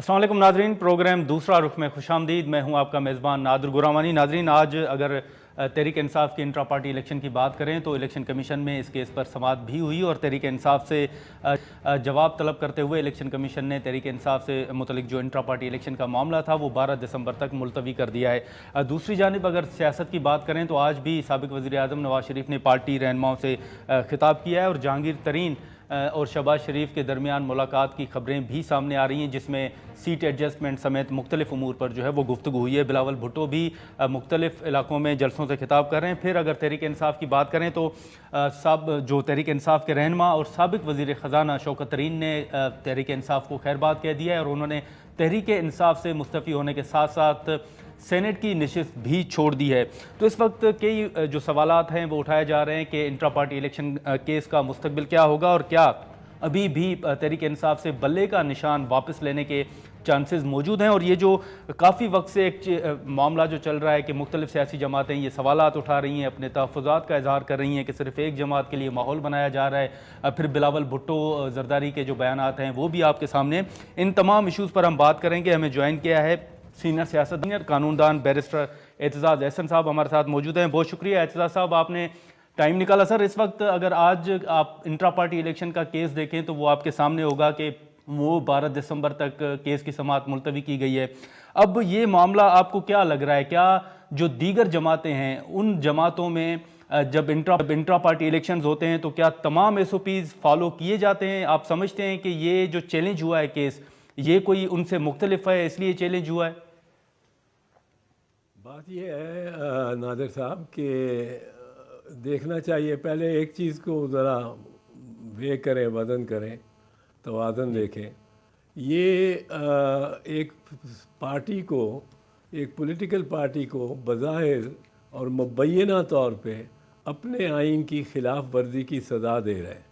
अस्सलाम वालेकुम नाजरीन, प्रोग्राम दूसरा रुख में खुशामदीद। मैं हूं आपका मेज़बान नादिर गुरामानी। नाजरीन, आज अगर तहरीक इंसाफ के इंट्रा पार्टी इलेक्शन की बात करें तो इलेक्शन कमीशन में इस केस पर समाअत भी हुई और तहरीक इंसाफ से जवाब तलब करते हुए इलेक्शन कमीशन ने तहरीक इंसाफ से मुतलिक जो इंट्रा पार्टी इलेक्शन का मामला था वो 12 दिसंबर तक मुलतवी कर दिया है। दूसरी जानिब अगर सियासत की बात करें तो आज भी साबिक वज़ीर आज़म नवाज शरीफ ने पार्टी रहनुमाओं से खिताब किया है और जहांगीर तरीन और शहबाज शरीफ के दरमियान मुलाकात की खबरें भी सामने आ रही हैं, जिसमें सीट एडजस्टमेंट समेत मुख्तलिफ उमूर पर जो है वो गुफ्तगू हुई है। बिलावल भुट्टो भी मुख्तलिफ इलाकों में जलसों से खिताब कर रहे हैं। फिर अगर तहरीक इंसाफ की बात करें तो जो तहरीक इंसाफ के रहनुमा और साबिक वज़ीर ख़जाना शौकत तरीन ने तहरीक इंसाफ को खैरबाद कह दिया है और उन्होंने तहरीक इंसाफ से मुस्तफ़ी होने के साथ साथ सेनेट की नशिस्त भी छोड़ दी है। तो इस वक्त कई जो सवालात हैं वो उठाए जा रहे हैं कि इंट्रा पार्टी इलेक्शन केस का मुस्तकबिल क्या होगा और क्या अभी भी तहरीक इंसाफ से बल्ले का निशान वापस लेने के चांसेस मौजूद हैं। और ये जो काफ़ी वक्त से एक मामला जो चल रहा है कि मुख्तलिफ सियासी जमातें ये सवालात उठा रही हैं, अपने तहफ़्फ़ुज़ात का इज़हार कर रही हैं कि सिर्फ एक जमात के लिए माहौल बनाया जा रहा है। फिर बिलावल भुट्टो ज़रदारी के जो बयानात हैं वो भी आपके सामने। इन तमाम इशूज़ पर हम बात करेंगे। हमें ज्वाइन किया है सीनियर सियासतदान कानूनदान बैरिस्टर एतजाज़ एहसन साहब हमारे साथ मौजूद हैं। बहुत शुक्रिया एतजाज़ साहब, आपने टाइम निकाला। सर, इस वक्त अगर आज आप इंट्रा पार्टी इलेक्शन का केस देखें तो वो आपके सामने होगा कि वो 12 दिसंबर तक केस की समाअत मुलतवी की गई है। अब ये मामला आपको क्या लग रहा है, क्या जो दीगर जमातें हैं उन जमातों में जब इंट्रा पार्टी इलेक्शंस होते हैं तो क्या तमाम SOPs फॉलो किए जाते हैं? आप समझते हैं कि ये जो चैलेंज हुआ है केस, ये कोई उनसे मुख्तलिफ है इसलिए चैलेंज हुआ है? बात यह है नादिर साहब कि देखना चाहिए, पहले एक चीज़ को ज़रा वे करें, वज़न करें, तवाज़न देखें। ये एक पार्टी को, एक पॉलिटिकल पार्टी को बज़ाहिर और मुबैना तौर पे अपने आइन की ख़िलाफ़ वर्जी की सज़ा दे रहे हैं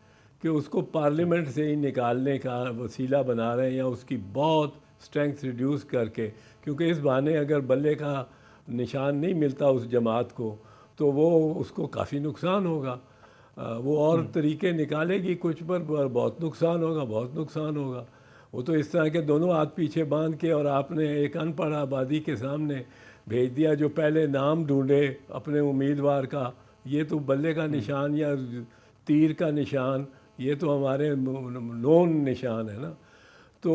कि उसको पार्लियामेंट से ही निकालने का वसीला बना रहे हैं या उसकी बहुत स्ट्रेंथ रिड्यूस करके, क्योंकि इस बहाने अगर बल्ले का निशान नहीं मिलता उस जमात को तो वो उसको काफ़ी नुकसान होगा। वो और तरीके निकालेगी कुछ पर बहुत नुकसान होगा, बहुत नुकसान होगा। वो तो इस तरह के दोनों हाथ पीछे बांध के और आपने एक अनपढ़ आबादी के सामने भेज दिया जो पहले नाम ढूंढे अपने उम्मीदवार का। ये तो बल्ले का निशान या तीर का निशान, ये तो हमारे नोन निशान है ना। तो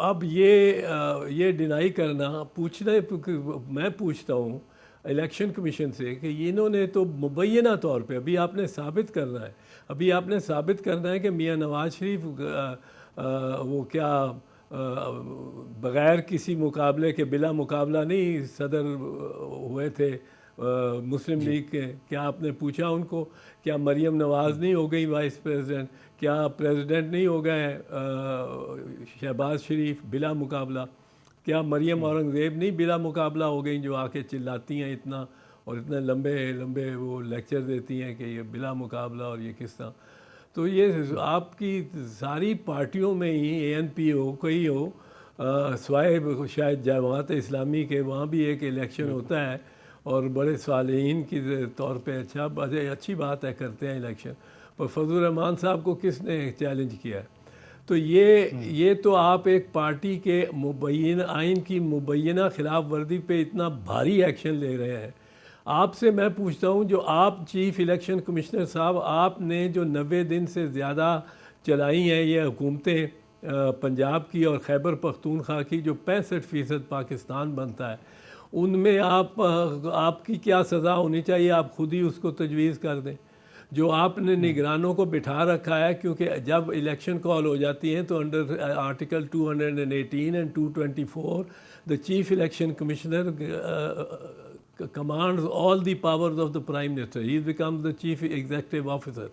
अब ये डिनाई करना, मैं पूछता हूँ इलेक्शन कमीशन से कि इन्होंने तो मुबैना तौर पे अभी आपने साबित करना है कि मियाँ नवाज शरीफ वो क्या बग़ैर किसी मुकाबले के, बिला मुकाबला नहीं सदर हुए थे मुस्लिम लीग के। क्या आपने पूछा उनको? क्या मरियम नवाज़ नहीं हो गई वाइस प्रेसिडेंट? क्या प्रेसिडेंट नहीं हो गए शहबाज शरीफ बिला मुकाबला? क्या मरियम औरंगज़ेब नहीं बिला मुकाबला हो गई, जो आके चिल्लाती हैं इतना और इतने लंबे लंबे वो लेक्चर देती हैं कि ये बिला मुकाबला और ये किस तरह। तो ये आपकी सारी पार्टियों में ही ANP हो, कोई हो, स्वाय शायद जमात इस्लामी के, वहाँ भी एक इलेक्शन होता है और बड़े सालेहीन की तौर पे अच्छी बात है, करते हैं इलेक्शन। पर फजल रहमान साहब को किसने चैलेंज किया है? तो ये तो आप एक पार्टी के मुबैना आइन की मुबैना खिलाफ वर्जी पे इतना भारी एक्शन ले रहे हैं। आपसे मैं पूछता हूँ, जो आप चीफ इलेक्शन कमिश्नर साहब, आपने जो 90 दिन से ज़्यादा चलाई हैं ये हुकूमतें पंजाब की और खैबर पख्तूनख्वा की, जो 65% पाकिस्तान बनता है, उनमें आपकी क्या सज़ा होनी चाहिए? आप खुद ही उसको तजवीज़ कर दें। जो आपने निगरानों को बिठा रखा है, क्योंकि जब इलेक्शन कॉल हो जाती हैं तो under article 218 and 224 the chief election commissioner commands all the powers of the prime minister. He becomes the chief executive officer,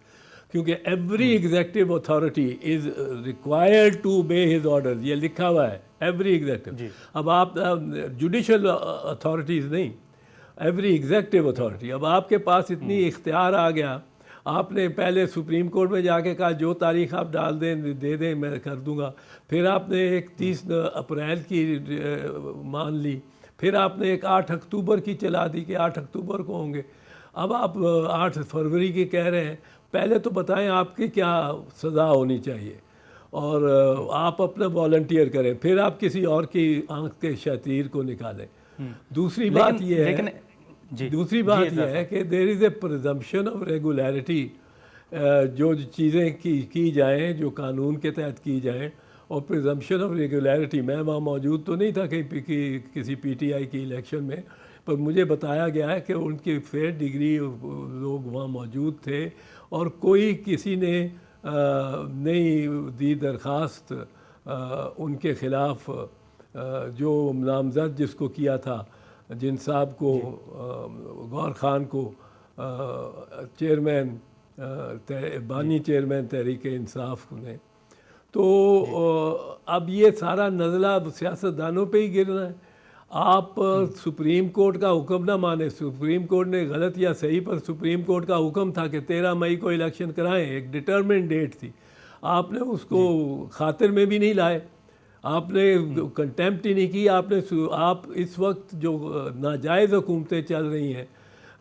क्योंकि every executive authority is required to obey his orders. ये लिखा हुआ है, every executive। अब आप judicial authorities नहीं, every executive authority। अब आपके पास इतनी इख्तियार आ गया, आपने पहले सुप्रीम कोर्ट में जाके कहा जो तारीख आप डाल दें दे दें, मैं कर दूंगा। फिर आपने एक 30 अप्रैल की मान ली, फिर आपने एक 8 अक्टूबर की चला दी कि 8 अक्टूबर को होंगे। अब आप 8 फरवरी की कह रहे हैं। पहले तो बताएं आपकी क्या सज़ा होनी चाहिए। اور آپ اپنا والنٹیئر کریں، پھر آپ کسی اور کی آنکھ کے شتیر کو نکالیں. دوسری بات یہ ہے کہ دیر از اے پرزمپشن آف ریگولیرٹی. جو چیزیں کی جائیں جو قانون کے تحت کی جائیں، اور پرزمپشن آف ریگولیرٹی. میں وہاں موجود تو نہیں تھا کسی پی ٹی آئی کی الیکشن میں، پر مجھے بتایا گیا ہے کہ ان کی فیئر ڈگری لوگ وہاں موجود تھے، اور کوئی کسی نے نہیں دی درخواست ان کے خلاف جو نامزد جس کو کیا تھا، جن صاحب کو، غور خان کو چیئرمین بانی چیئرمین تحریک انصاف نے. تو اب یہ سارا نزلہ سیاستدانوں پہ ہی گرنا ہے. آپ سپریم کورٹ کا حکم نہ مانیں. سپریم کورٹ نے غلط یا صحیح، پر سپریم کورٹ کا حکم تھا کہ 13 مئی کو الیکشن کرائیں، ایک ڈٹرمنٹ ڈیٹ تھی. آپ نے اس کو خاطر میں بھی نہیں لائے، آپ نے کنٹیمپٹ ہی نہیں کی. آپ اس وقت جو ناجائز حکومتیں چل رہی ہیں،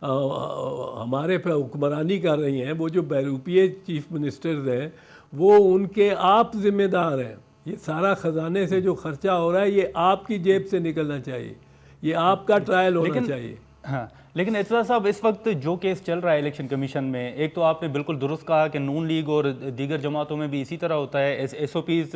ہمارے پہ حکمرانی کر رہی ہیں، وہ جو بیروپیے چیف منسٹرز ہیں، وہ ان کے آپ ذمہ دار ہیں. یہ سارا خزانے سے جو خرچہ ہو رہا ہے، یہ آپ کی جیب سے نکلنا چاہیے، یہ آپ کا ٹرائل ہونا چاہیے. ہاں، لیکن اعتزاز صاحب، اس وقت جو کیس چل رہا ہے الیکشن کمیشن میں، ایک تو آپ نے بالکل درست کہا کہ نون لیگ اور دیگر جماعتوں میں بھی اسی طرح ہوتا ہے، ایس او پیز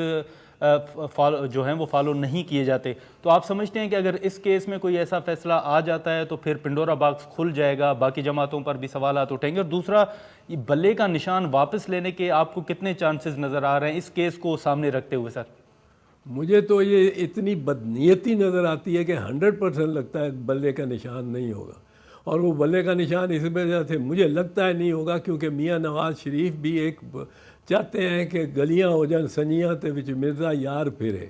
جو ہیں وہ فالو نہیں کیے جاتے. تو آپ سمجھتے ہیں کہ اگر اس کیس میں کوئی ایسا فیصلہ آ جاتا ہے تو پھر پنڈورا باکس کھل جائے گا، باقی جماعتوں پر بھی سوالات اٹھیں گے؟ اور دوسرا، یہ بلے کا نشان واپس لینے کے آپ کو کتنے چانسز نظر آ رہے ہیں اس کیس کو سامنے رکھتے ہوئے؟ سر مجھے تو یہ اتنی بدنیتی نظر آتی ہے کہ 100% لگتا ہے بلے کا نشان نہیں ہوگا. اور وہ بلے کا نشان اس وجہ سے مجھے لگتا ہے نہیں ہوگا کیونکہ میاں نواز شریف بھی ایک چاہتے ہیں کہ گلیاں ہو جائیں سنیاں تے وچ مرزا یار پھرے،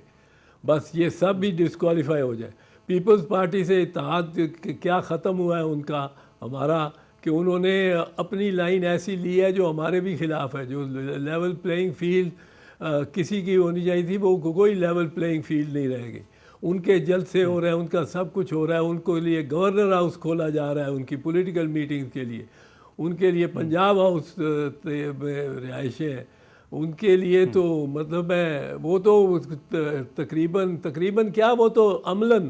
بس یہ سب بھی ڈسکوالیفائی ہو جائے. پیپلز پارٹی سے اتحاد کیا ختم ہوا ہے ان کا ہمارا، کہ انہوں نے اپنی لائن ایسی لی ہے جو ہمارے بھی خلاف ہے. جو لیول پلینگ فیلڈ کسی کی ہونی چاہیے تھی، وہ کوئی لیول پلینگ فیلڈ نہیں رہے گی. ان کے جلسے ہو رہے ہیں، ان کا سب کچھ ہو رہا ہے، ان کو لیے گورنر ہاؤس کھولا جا رہا ہے ان کی پولیٹیکل میٹنگ کے لیے، ان کے لیے پنجاب ہاؤس رہائشیں ہیں ان کے لیے. تو مطلب ہے وہ تو تقریباً کیا، وہ تو عملاً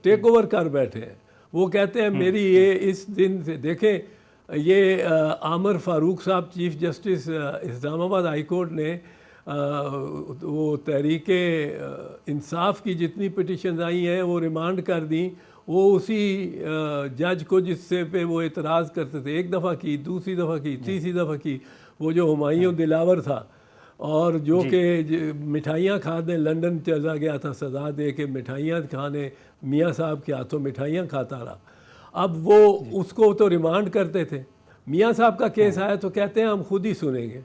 ٹیک اوور کر بیٹھے ہیں. وہ کہتے ہیں میری یہ اس دن سے دیکھیں، یہ عامر فاروق صاحب چیف جسٹس اسلام آباد ہائی کورٹ نے وہ تحریک انصاف کی جتنی پٹیشنز آئی ہیں وہ ریمانڈ کر دیں. وہ اسی جج کو جس سے پہ وہ اعتراض کرتے تھے، ایک دفعہ کی، دوسری دفعہ کی، تیسری دفعہ کی، وہ جو ہمایوں دلاور تھا، اور جو کہ مٹھائیاں کھانے لنڈن چلا گیا تھا سزا دے کے، مٹھائیاں کھانے میاں صاحب کے ہاتھوں مٹھائیاں کھاتا رہا. اب وہ اس کو تو ریمانڈ کرتے تھے. میاں صاحب کا کیس آیا تو کہتے ہیں ہم خود ہی سنیں گے،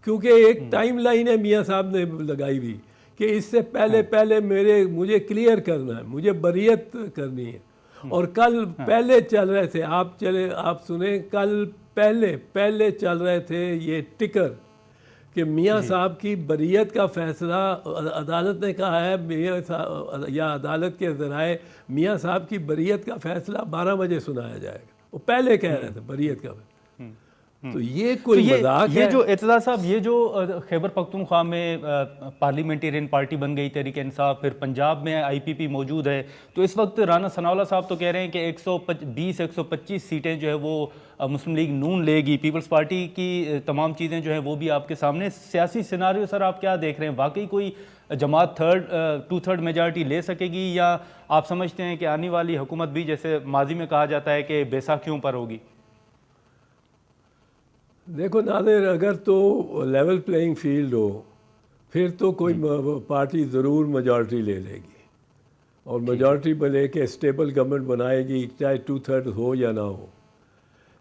کیونکہ ایک ٹائم لائن ہے میاں صاحب نے لگائی ہوئی کہ اس سے پہلے مجھے کلیئر کرنا ہے، مجھے بریت کرنی ہے. اور کل پہلے چل رہے تھے، آپ سنیں، کل پہلے چل رہے تھے یہ ٹکر کہ میاں صاحب کی بریت کا فیصلہ عدالت نے کہا ہے، یا عدالت کے ذرائع میاں صاحب کی بریت کا فیصلہ 12 بجے سنایا جائے گا. وہ پہلے کہہ رہے تھے بریت کا. تو یہ کوئی مذاق ہے؟ یہ جو اعتزاز صاحب، یہ جو خیبر پختونخوا میں پارلیمنٹیرین پارٹی بن گئی تحریک انصاف، پھر پنجاب میں آئی پی پی موجود ہے، تو اس وقت رانا ثناء اللہ صاحب تو کہہ رہے ہیں کہ 125 سیٹیں جو ہے وہ مسلم لیگ نون لے گی. پیپلز پارٹی کی تمام چیزیں جو ہیں وہ بھی آپ کے سامنے. سیاسی سیناریو سر آپ کیا دیکھ رہے ہیں؟ واقعی کوئی جماعت 2/3 میجارٹی لے سکے گی، یا آپ سمجھتے ہیں کہ آنے والی حکومت بھی جیسے ماضی میں کہا جاتا ہے کہ بیساکھیوں پر ہوگی؟ دیکھو ناظر، اگر تو لیول پلینگ فیلڈ ہو پھر تو کوئی پارٹی ضرور میجارٹی لے لے گی، اور میجارٹی پہ لے کے اسٹیبل گورنمنٹ بنائے گی، چاہے 2/3 ہو یا نہ ہو.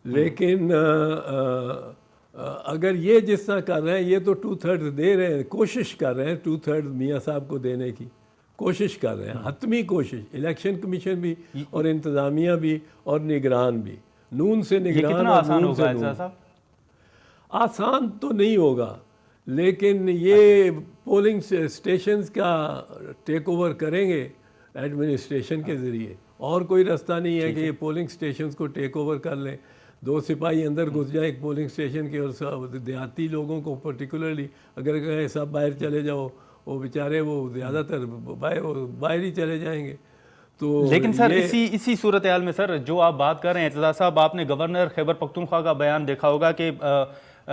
لیکن اگر یہ جس طرح کر رہے ہیں، یہ تو 2/3 دے رہے ہیں، کوشش کر رہے ہیں 2/3 میاں صاحب کو دینے کی کوشش کر رہے ہیں، حتمی کوشش. الیکشن کمیشن بھی اور انتظامیہ بھی اور نگران بھی، نون سے نگران. کتنا آسان ہوگا اعتزاز صاحب؟ آسان تو نہیں ہوگا، لیکن یہ پولنگ اسٹیشنز کا ٹیک اوور کریں گے ایڈمنسٹریشن کے ذریعے، اور کوئی رستہ نہیں ہے کہ یہ پولنگ اسٹیشنز کو ٹیک اوور کر لیں. 2 सिपाही अंदर घुस जाए एक पोलिंग स्टेशन के और सब देहाती लोगों को पर्टिकुलरली अगर कहें सब बाहर चले जाओ, वो बेचारे वो ज़्यादातर बाहर ही चले जाएंगे। तो लेकिन सर इसी सूरत हाल में सर जो आप बात कर रहे हैं एतजाज़ साहब, आपने गवर्नर खैबर पख्तूनख्वा का बयान देखा होगा कि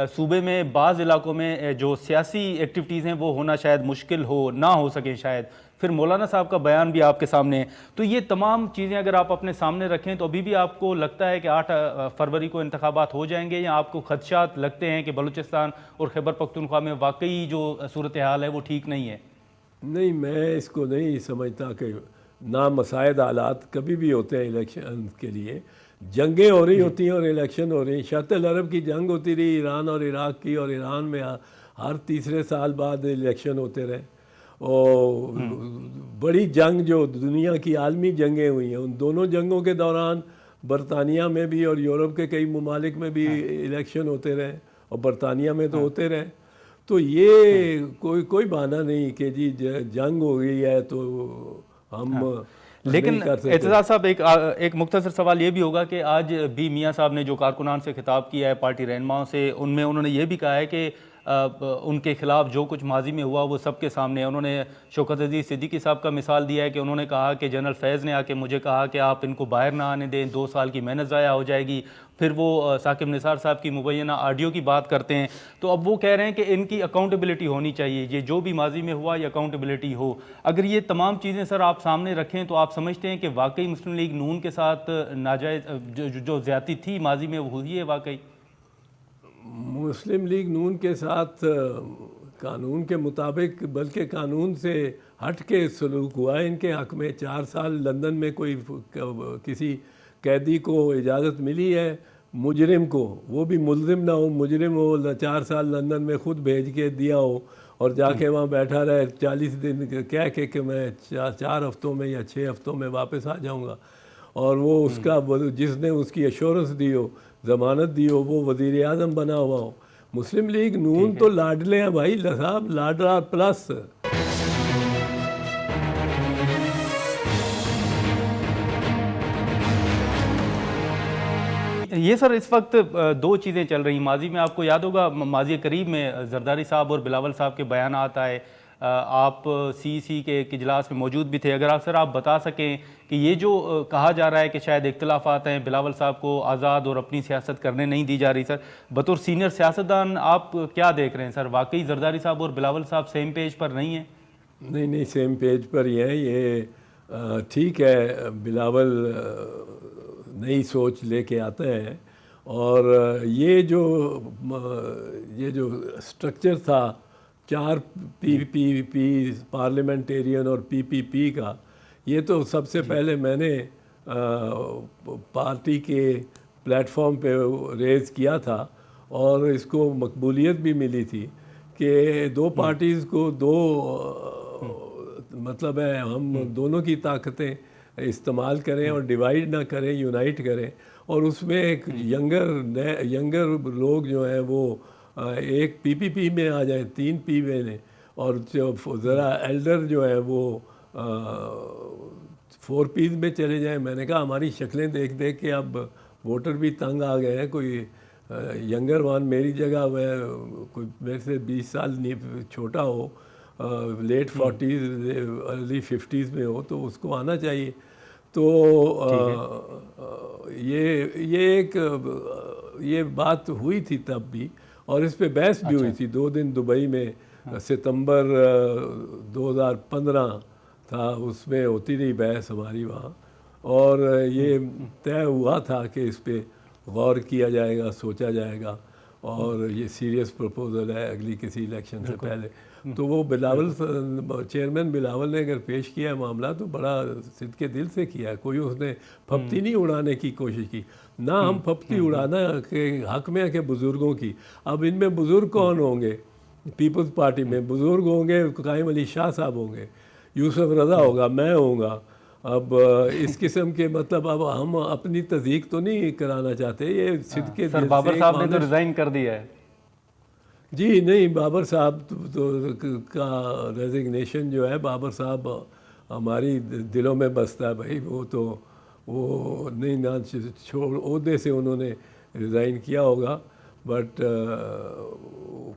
सूबे में बाज़ इलाकों में जो सियासी एक्टिविटीज़ हैं वो होना शायद मुश्किल हो ना हो सके शायद, फिर मौलाना साहब का बयान भी आपके सामने है। तो ये तमाम चीज़ें अगर आप अपने सामने रखें तो अभी भी आपको लगता है कि 8 फरवरी को इंतखाबात हो जाएंगे, या आपको खदशात लगते हैं कि बलूचिस्तान और खैबर पख्तूनख्वा में वाकई जो सूरत हाल है वो ठीक नहीं है? नहीं, मैं इसको नहीं समझता कि नामसायद हालात कभी भी होते हैं इलेक्शन के लिए। जंगें हो रही होती हैं और इलेक्शन हो रही हैं। शतल अरब की जंग होती रही ईरान और इराक़ की, और ईरान में हर तीसरे साल बाद इलेक्शन होते रहे। और बड़ी जंग जो दुनिया की आलमी जंगें हुई हैं, उन दोनों जंगों के दौरान बरतानिया में भी और यूरोप के कई ममालिक में भी इलेक्शन होते रहे, और बरतानिया में तो होते रहे। तो ये कोई बहाना नहीं कि जी जंग हो गई है तो हम लेकिन एतजाज़ साहब एक मुख्तसर सवाल ये भी होगा कि आज भी मियाँ साहब ने जो कारकुनान से खिताब किया है पार्टी रहनुमाओं से, उनमें उन्होंने ये भी कहा है कि उनके खिलाफ जो कुछ माजी में हुआ वो सबके सामने है। उन्होंने शौकत अजीज़ सिद्दीकी साहब का मिसाल दिया है कि उन्होंने कहा कि जनरल फैज़ ने आके मुझे कहा कि आप इनको बाहर ना आने दें, 2 साल की मेहनत ज़ाया हो जाएगी। फिर वो साकिब निसार साहब की मुबैना ऑडियो की बात करते हैं, तो अब वो कह रहे हैं कि इनकी अकाउंटेबिलिटी होनी चाहिए, ये जो भी माजी में हुआ ये अकाउंटेबिलिटी हो। अगर ये तमाम चीज़ें सर आप सामने रखें तो आप समझते हैं कि वाकई मुस्लिम लीग नून के साथ नाजायज़ जो ज़्यादती थी माजी में वो हुई है वाकई? मुस्लिम लीग नून के साथ कानून के मुताबिक, बल्कि कानून से हट के सलूक हुआ है इनके हक़ में। 4 साल लंदन में कोई किसी कैदी को इजाज़त मिली है, मुजरिम को, वो भी मुल्ज़िम ना हो, मुजरिम हो, 4 साल लंदन में ख़ुद भेज के दिया हो और जाके वहाँ बैठा रहे 40 दिन कह के कि मैं 4 हफ़्तों में या 6 हफ़्तों में वापस आ जाऊँगा, और वो उसका जिसने उसकी एश्योरेंस दी हो, ज़मानत दी हो, वो वज़ीर आज़म बना हुआ हो। मुस्लिम लीग नून तो लाडले हैं भाई साहब, लाडला प्लस। ये सर इस वक्त 2 चीज़ें चल रही। माजी में आपको याद होगा, माजी करीब में जरदारी साहब और बिलावल साहब के बयान आता है, आप CEC के एक इजलास में मौजूद भी थे। अगर आप बता सकें कि ये जो कहा जा रहा है कि शायद इख्तिलाफात हैं, बिलावल साहब को आज़ाद और अपनी सियासत करने नहीं दी जा रही, सर बतौर सीनियर सियासतदान आप क्या देख रहे हैं सर? वाकई जरदारी साहब और बिलावल साहब सेम पेज पर नहीं हैं? नहीं, सेम पेज पर ही हैं। ये ठीक है, बिलावल नई सोच लेके आता है, और ये जो स्ट्रक्चर था 4 PPP पार्लियामेंटेरियन और PPP का, ये तो सबसे पहले मैंने पार्टी के प्लेटफॉर्म पे रेज़ किया था, और इसको मकबूलियत भी मिली थी कि 2 पार्टीज़ को 2 मतलब है हम दोनों की ताकतें इस्तेमाल करें और डिवाइड ना करें, यूनाइट करें। और उसमें एक यंगर लोग जो हैं वो एक PPP में आ जाए, 3 P में, और जो ज़रा एल्डर जो है वो 4 Ps में चले जाएं। मैंने कहा हमारी शक्लें देख देख के अब वोटर भी तंग आ गए हैं। कोई यंगर वन मेरी जगह कोई मेरे से 20 साल छोटा हो, लेट 40s अर्ली 50s में हो, तो उसको आना चाहिए। तो ये बात हुई थी तब भी, और इस पे बहस भी हुई थी 2 दिन दुबई में। सितंबर 2015 था, उसमें होती रही बहस हमारी वहाँ, और ये तय हुआ था कि इस पे गौर किया जाएगा, सोचा जाएगा, और ये सीरियस प्रपोजल है अगली किसी इलेक्शन से पहले। तो वो चेयरमैन बिलावल ने अगर पेश किया है मामला, तो बड़ा सिद्ध के दिल से किया है। कोई उसने फप्ती नहीं उड़ाने की कोशिश की, ना हम फप्ती उड़ाना के हक में है कि बुज़ुर्गों की। अब इनमें बुज़ुर्ग कौन होंगे? पीपल्स पार्टी में बुज़ुर्ग होंगे, कायम अली शाह साहब होंगे, यूसुफ रज़ा होगा, मैं होऊंगा। अब इस किस्म के मतलब अब हम अपनी तज़ीक तो नहीं कराना चाहते। ये सिद्ध के दिल से। बाबर साहब ने तो रिज़ाइन कर दिया है। जी नहीं, बाबर साहब तो का रेजिग्नेशन जो है, बाबर साहब हमारी दिलों में बसता है भाई। वो नहीं ना छोड़ ओहदे से उन्होंने रिज़ाइन किया होगा, बट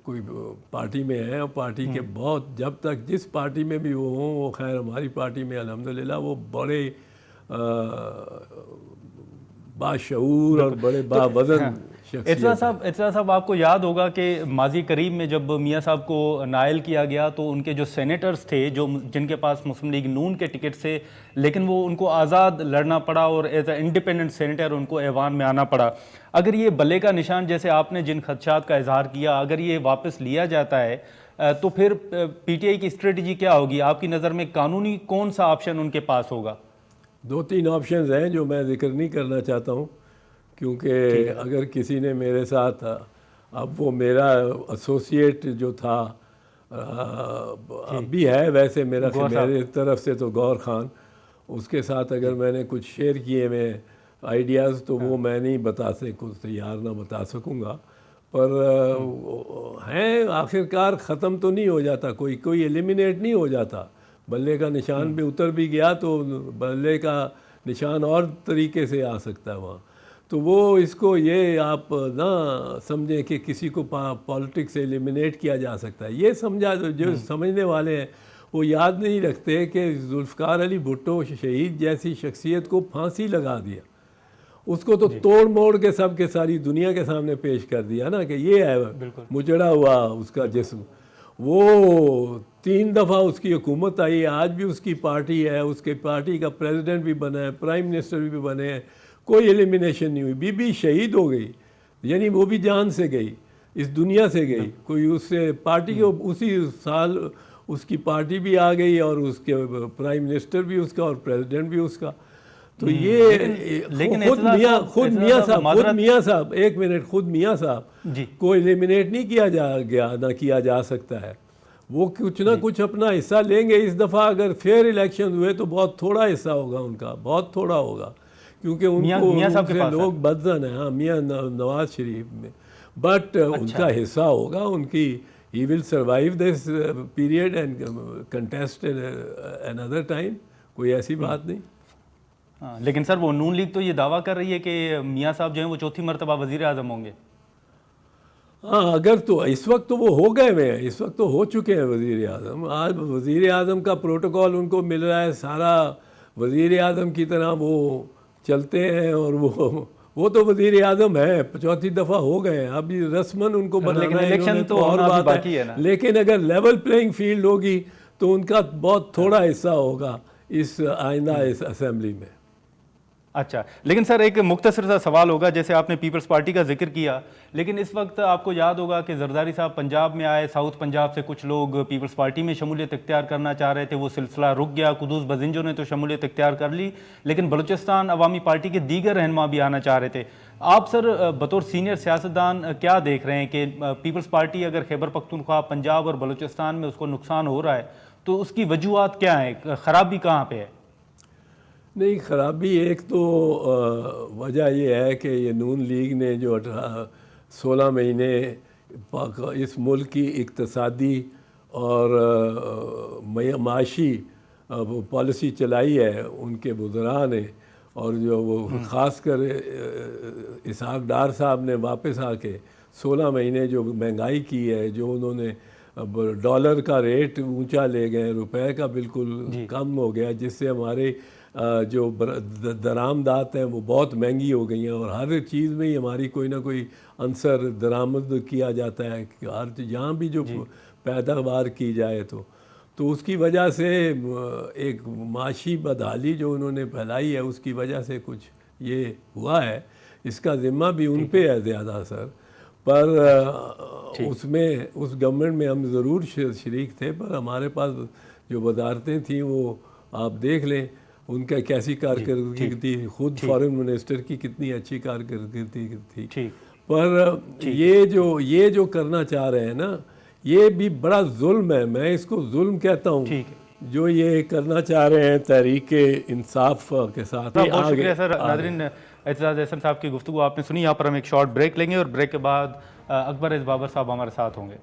कोई पार्टी में है और पार्टी के बहुत, जब तक जिस पार्टी में भी वो हों, वो खैर हमारी पार्टी में अल्हम्दुलिल्लाह वो बड़े बाशऊर और बड़े बावज़न इरशाद साहब आपको याद होगा कि माजी करीब में जब मियाँ साहब को नायल किया गया तो उनके जो सेनेटर्स थे जो जिनके पास मुस्लिम लीग नून के टिकट से, लेकिन वो उनको आज़ाद लड़ना पड़ा और एज ए इंडिपेंडेंट सेनेटर उनको ऐवान में आना पड़ा। अगर ये बल्ले का निशान जैसे आपने जिन खदशात का इजहार किया, अगर ये वापस लिया जाता है तो फिर पीटीआई की स्ट्रेटजी क्या होगी आपकी नज़र में? कानूनी कौन सा ऑप्शन उनके पास होगा? 2-3 ऑप्शंस हैं जो मैं जिक्र नहीं करना चाहता हूँ, क्योंकि अगर किसी ने मेरे साथ, अब वो मेरा एसोसिएट जो था अब भी है वैसे मेरे तरफ से तो गौर खान, उसके साथ अगर मैंने कुछ शेयर किए मैं आइडियाज़ तो वो मैं नहीं बता तैयार ना बता सकूँगा, पर हैं आखिरकार ख़त्म तो नहीं हो जाता, कोई एलिमिनेट नहीं हो जाता। बल्ले का निशान भी उतर भी गया तो बल्ले का निशान और तरीके से आ सकता है वहाँ। तो वो इसको ये आप ना समझें कि किसी को पॉलिटिक्स से एलिमिनेट किया जा सकता है। ये समझा जो समझने वाले हैं वो याद नहीं रखते कि जुल्फ़िकार अली भुट्टो शहीद जैसी शख्सियत को फांसी लगा दिया, उसको तो तोड़ मोड़ के सब के सारी दुनिया के सामने पेश कर दिया ना कि ये है मुजड़ा हुआ उसका जिस्म। वो 3 दफ़ा उसकी हुकूमत आई, आज भी उसकी पार्टी है, उसके पार्टी का प्रेसिडेंट भी बना है, प्राइम मिनिस्टर भी बने हैं, कोई एलिमिनेशन नहीं हुई। बीबी शहीद हो गई, यानी वो भी जान से गई, इस दुनिया से गई, कोई उससे पार्टी के उसी साल उसकी पार्टी भी आ गई और उसके प्राइम मिनिस्टर भी उसका और प्रेसिडेंट भी उसका। तो ये खुद मियाँ साहब एक मिनट, खुद मियाँ साहब को एलिमिनेट नहीं किया ना किया जा सकता है। वो कुछ ना कुछ अपना हिस्सा लेंगे। इस दफ़ा अगर फेयर इलेक्शन हुए तो बहुत थोड़ा हिस्सा होगा उनका, बहुत थोड़ा होगा, क्योंकि उनको लोग बदजन है। हाँ, मियाँ नवाज शरीफ में, बट उनका हिस्सा होगा, उनकी he will survive this period and contest another time, कोई ऐसी बात नहीं। हाँ, लेकिन सर वो नून लीग तो ये दावा कर रही है कि मियाँ साहब जो हैं वो 4थी मरतबा वज़ीर आज़म होंगे। हाँ, अगर तो इस वक्त तो वो हो गए हैं, इस वक्त तो हो चुके हैं वज़ीर आज़म। आज वज़ीर आज़म का प्रोटोकॉल उनको मिल रहा है, सारा वज़ीर आज़म की तरह वो चलते हैं और वो तो वज़ीर आज़म है, 4थी दफ़ा हो गए हैं। अभी रस्मन उनको बनाना है, इलेक्शन तो और बात है, लेकिन अगर लेवल प्लेइंग फील्ड होगी तो उनका बहुत थोड़ा हिस्सा होगा इस आइंदा इस असेंबली में। अच्छा, लेकिन सर एक मुख्तसर सा सवाल होगा, जैसे आपने पीपल्स पार्टी का जिक्र किया, लेकिन इस वक्त आपको याद होगा कि जरदारी साहब पंजाब में आए, साउथ पंजाब से कुछ लोग पीपल्स पार्टी में शमूलियत इख्तियार करना चाह रहे थे, वो सिलसिला रुक गया। कुदूस बजिंजो ने तो शमूलियत इख्तियार कर ली, लेकिन बलूचिस्तान अवामी पार्टी के दीगर रहनुमा भी आना चाह रहे थे। आप सर बतौर सीनियर सियासतदान क्या देख रहे हैं कि पीपल्स पार्टी अगर खैबर पख्तूनख्वा, पंजाब और बलूचिस्तान में उसको नुकसान हो रहा है तो उसकी वजूहात क्या है, ख़राबी कहाँ पे है? नहीं, ख़राबी एक तो वजह यह है कि ये नून लीग ने जो 16 महीने इस मुल्क की इक़्तिसादी और माशी पॉलिसी चलाई है उनके वज़रा ने, और जो वो ख़ास कर इसहाक़ डार साहब ने वापस आके 16 महीने जो महंगाई की है, जो उन्होंने डॉलर का रेट ऊंचा ले गए, रुपए का बिल्कुल कम हो गया, जिससे हमारे जो दरामदात हैं वो बहुत महंगी हो गई हैं और हर चीज़ में ही हमारी कोई ना कोई अंसर दरामद किया जाता है कि हर जहाँ भी जो पैदावार की जाए तो उसकी वजह से एक माशी बदहाली जो उन्होंने फैलाई है उसकी वजह से कुछ ये हुआ है। इसका ज़िम्मा भी उन पे है ज़्यादा सर, पर उसमें उस गवर्नमेंट में हम ज़रूर शरीक थे, पर हमारे पास जो वजारतें थीं वो आप देख लें उनका कैसी कारकर्दगी थी, खुद फॉरेन मिनिस्टर की कितनी अच्छी कारकर्दगी थी। पर ये जो करना चाह रहे हैं ना, ये भी बड़ा जुल्म है, मैं इसको जुल्म कहता हूँ जो ये करना चाह रहे हैं तहरीक इंसाफ के साथ। बहुत शुक्रिया सर। नाज़रीन, एतजाज़ एहसन साहब की गुफ्तगू आपने सुनी। यहाँ पर हम एक शॉर्ट ब्रेक लेंगे और ब्रेक के बाद अकबर एज़ बाबर साहब हमारे साथ होंगे।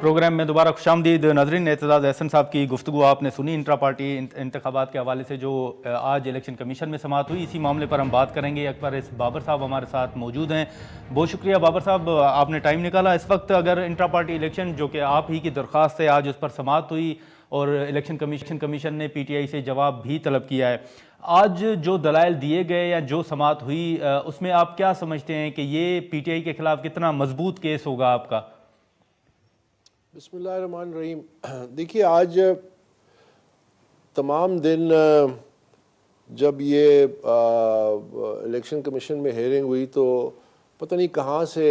प्रोग्राम में दोबारा खुशामदीद नाजरीन। एतजाज़ एहसन साहब की गुफ्तगू आपने सुनी। इंट्रा पार्टी इंतखाबात के हवाले से जो आज इलेक्शन कमीशन में समाअत हुई, इसी मामले पर हम बात करेंगे। अकबर एस बाबर साहब हमारे साथ मौजूद हैं। बहुत शुक्रिया बाबर साहब, आपने टाइम निकाला। इस वक्त अगर इंट्रा पार्टी इलेक्शन जो कि आप ही की दरख्वास्त है, आज उस पर समाअत हुई और इलेक्शन कमीशन ने PTI से जवाब भी तलब किया है। आज जो दलाइल दिए गए या जो समाअत हुई, उसमें आप क्या समझते हैं कि ये PTI के खिलाफ कितना मजबूत केस होगा आपका? बिस्मिल्लाहिर्रहमानिर्रहीम। देखिए, आज तमाम दिन जब ये इलेक्शन कमीशन में हेयरिंग हुई तो पता नहीं कहाँ से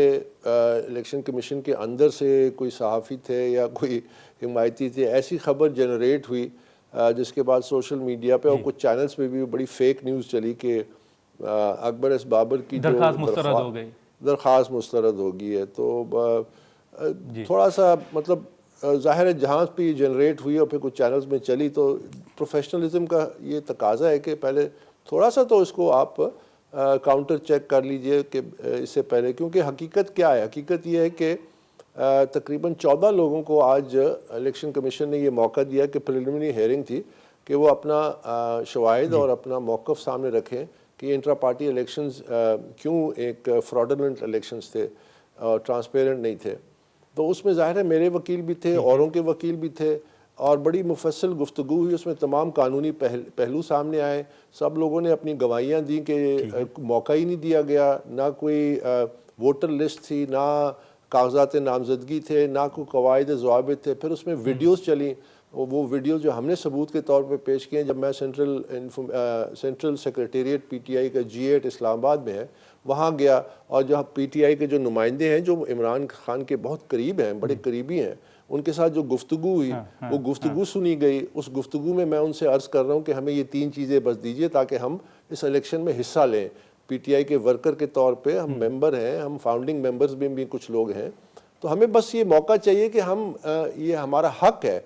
इलेक्शन कमीशन के अंदर से कोई सहाफ़ी थे या कोई हिमायती थे, ऐसी खबर जनरेट हुई जिसके बाद सोशल मीडिया पे और कुछ चैनल्स पे भी बड़ी फेक न्यूज़ चली कि अकबर एस बाबर की दरख्वास्त मुस्तरद हो गई, दरख्वास्त मुस्तरद हो गई है। तो थोड़ा सा मतलब ज़ाहिर है जहाँ भी जनरेट हुई और फिर कुछ चैनल्स में चली, तो प्रोफेशनलिज्म का ये तकाजा है कि पहले थोड़ा सा तो इसको आप काउंटर चेक कर लीजिए कि इससे पहले, क्योंकि हकीकत क्या है। हकीकत ये है कि तकरीबन 14 लोगों को आज इलेक्शन कमीशन ने ये मौका दिया कि प्रिलिमिनरी हेयरिंग थी कि वो अपना शवाहिद और अपना मौक़िफ़ सामने रखें कि इंट्रा पार्टी इलेक्शंस क्यों एक फ्रॉडुलेंट इलेक्शंस थे और ट्रांसपेरेंट नहीं थे। तो उसमें ज़ाहिर है मेरे वकील भी थे, औरों के वकील भी थे और बड़ी मुफस्सल गुफ्तगू हुई। उसमें तमाम कानूनी पहलू सामने आए। सब लोगों ने अपनी गवाहियाँ दी कि मौका ही नहीं दिया गया, ना कोई वोटर लिस्ट थी, ना कागजात नामजदगी थे, ना कोई कवायद ज़वाबित थे। फिर उसमें वीडियोज़ चली, वो वीडियो जो हमने सबूत के तौर पे पेश किए। जब मैं सेंट्रल सेक्रेटेरिएट PTI का G8 इस्लामाबाद में है, वहाँ गया और जहाँ PTI के जो नुमाइंदे हैं जो इमरान खान के बहुत करीब हैं, बड़े करीबी हैं, उनके साथ जो गुफ्तगू हुई वो गुफ्तगू सुनी गई। उस गुफ्तगू में मैं उनसे अर्ज़ कर रहा हूँ कि हमें ये 3 चीज़ें बस दीजिए ताकि हम इस इलेक्शन में हिस्सा लें। PTI के वर्कर के तौर पे हम मेंबर हैं, हम फाउंडिंग मेंबर्स में भी कुछ लोग हैं, तो हमें बस ये मौका चाहिए कि हम ये हमारा हक है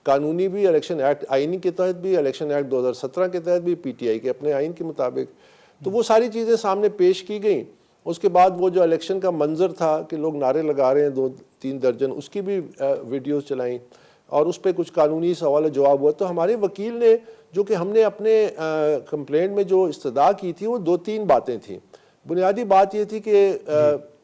कानूनी भी, इलेक्शन एक्ट आइनी के तहत भी, इलेक्शन एक्ट 2017 के तहत भी, PTI के अपने आइन के मुताबिक। तो वो सारी चीज़ें सामने पेश की गई। उसके बाद वो जो इलेक्शन का मंजर था कि लोग नारे लगा रहे हैं 2-3 दर्जन, उसकी भी वीडियोस चलाई और उस पर कुछ कानूनी सवाल जवाब हुआ। तो हमारे वकील ने, जो कि हमने अपने कंप्लेंट में जो इस्तदा की थी, वो 2-3 बातें थी। बुनियादी बात ये थी कि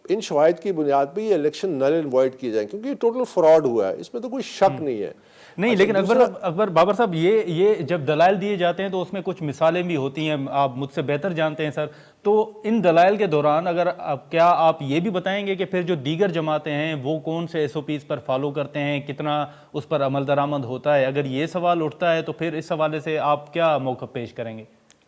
इन शवाहिद की बुनियाद पर ये इलेक्शन नल एंड वॉइड किए जाए, क्योंकि टोटल फ्रॉड हुआ है, इसमें तो कोई शक नहीं है। नहीं, लेकिन अकबर बाबर साहब, ये जब दलाइल दिए जाते हैं तो उसमें कुछ मिसालें भी होती हैं, आप मुझसे बेहतर जानते हैं सर। तो इन दलाइल के दौरान अगर क्या आप ये भी बताएंगे कि फिर जो दीगर जमातें हैं वो कौन से SOPs पर फॉलो करते हैं, कितना उस पर अमल दरामद होता है? अगर ये सवाल उठता है तो फिर इस हवाले से आप क्या मौक़िफ़ पेश करेंगे?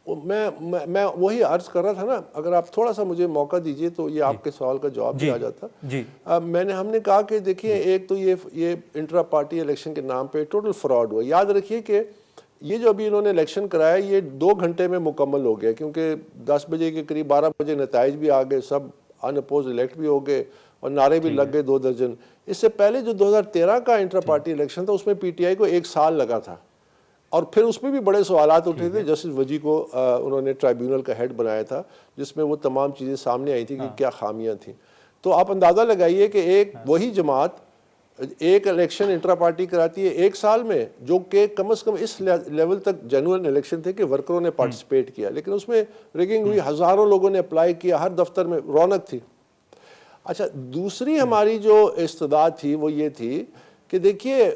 मैं वही अर्ज कर रहा था ना, अगर आप थोड़ा सा मुझे मौका दीजिए तो ये आपके सवाल का जवाब भी आ जाता जी। हमने कहा कि देखिए, एक तो ये इंट्रा पार्टी इलेक्शन के नाम पे टोटल फ्रॉड हुआ। याद रखिए कि ये जो अभी इन्होंने इलेक्शन कराया, ये 2 घंटे में मुकम्मल हो गया, क्योंकि 10 बजे के करीब 12 बजे नताइज भी आ गए, सब अनअपोज इलेक्ट भी हो गए और नारे भी लग गए 2 दर्जन। इससे पहले जो 2013 का इंट्रा पार्टी इलेक्शन था, उसमें PTI को 1 साल लगा था और फिर उसमें भी बड़े सवालात उठे थे। जस्टिस वजी को उन्होंने ट्राइब्यूनल का हेड बनाया था, जिसमें वो तमाम चीज़ें सामने आई थी कि क्या खामियां थी। तो आप अंदाज़ा लगाइए कि एक वही जमात एक इलेक्शन इंट्रा पार्टी कराती है 1 साल में, जो कि कम से कम इस लेवल तक जेन्युइन इलेक्शन थे कि वर्करों ने पार्टिसिपेट किया, लेकिन उसमें रिगिंग हुई, हज़ारों लोगों ने अप्लाई किया, हर दफ्तर में रौनक थी। अच्छा, दूसरी हमारी जो इस्तदा थी वो ये थी कि देखिए,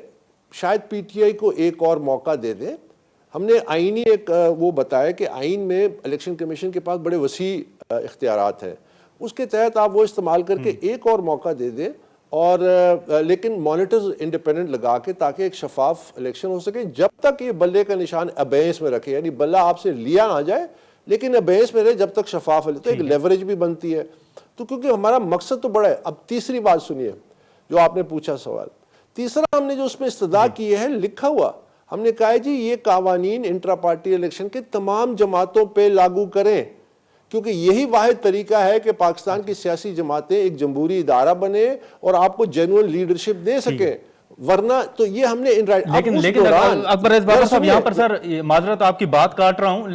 शायद PTI को एक और मौका दे दें। हमने आइनी एक वो बताया कि आइन में इलेक्शन कमीशन के पास बड़े वसी इख्तियारात हैं, उसके तहत आप वो इस्तेमाल करके एक और मौका दे दें और लेकिन मॉनिटर्स इंडिपेंडेंट लगा के, ताकि एक शफाफ इलेक्शन हो सके। जब तक ये बल्ले का निशान अबेंस में रखे, यानी बल्ला आपसे लिया ना जाए लेकिन अबेंस में रहे, जब तक शफाफ है, तो एक लेवरेज भी बनती है। तो क्योंकि हमारा मकसद तो बड़ा है। अब तीसरी बात सुनिए जो आपने पूछा सवाल। तीसरा हमने जो उसमें इस्तदा की है, लिखा हुआ, हमने कहा है जी ये कावानीन इंट्रा पार्टी इलेक्शन के तमाम जमातों पे लागू करें, क्योंकि यही वाहिद तरीका है कि पाकिस्तान की सियासी जमातें एक जमहूरी इदारा बने और आपको जेन्युइन लीडरशिप दे सके, वरना तो ये हमने इन राइट। लेकिन अकबर एस बाबर साहब, यहाँ पर सर माजरत आपकी बात काट रहा हूँ,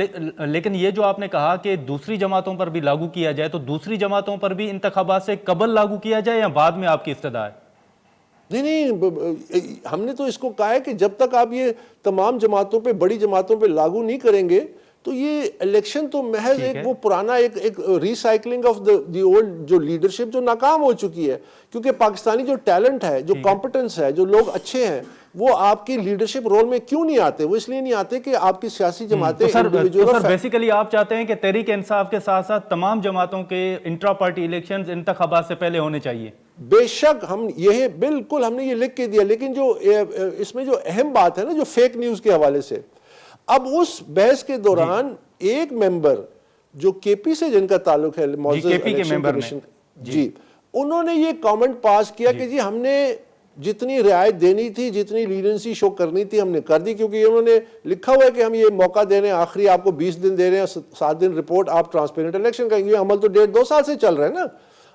लेकिन ये जो आपने कहा कि दूसरी जमातों पर भी लागू किया जाए, तो दूसरी जमातों पर भी इंतखाबात से कबल लागू किया जाए या बाद में आपकी इस्तदा है? نہیں ہم نے تو اس کو کہا ہے کہ جب تک آپ یہ تمام جماعتوں پہ بڑی جماعتوں پہ لاگو نہیں کریں گے تو یہ الیکشن تو محض ایک وہ پرانا ایک ریسائکلنگ آف دی اولڈ جو لیڈرشپ جو ناکام ہو چکی ہے، کیونکہ پاکستانی جو ٹیلنٹ ہے، جو کمپٹنس ہے، جو لوگ اچھے ہیں، وہ آپ کی لیڈرشپ رول میں کیوں نہیں آتے؟ وہ اس لیے نہیں آتے کہ آپ کی سیاسی جماعتیں سر بیسیکلی آپ چاہتے ہیں کہ تحریک انصاف کے ساتھ ساتھ تمام جماعتوں کے انٹرا پارٹی الیکشنز انتخابات سے پہلے ہونے چاہیے؟ بے شک، ہم یہ بالکل ہم نے یہ لکھ کے دیا، لیکن جو اس میں جو اہم بات ہے نا، جو فیک نیوز کے حوالے سے، اب اس بحث کے دوران ایک ممبر جو کے پی سے جن کا تعلق ہے معزز الیکشن کمیشن، جی انہوں نے یہ کامنٹ پاس کیا کہ جی ہم نے جتنی رعایت دینی تھی، جتنی لیڈنسی شو کرنی تھی ہم نے کر دی، کیونکہ انہوں نے لکھا ہوا ہے کہ ہم یہ موقع دے رہے ہیں، آخری آپ کو 20 دن دے رہے ہیں، 7 دن رپورٹ آپ ٹرانسپیرنٹ الیکشن کریں گے، عمل تو 1.5-2 سال سے چل رہا ہے نا۔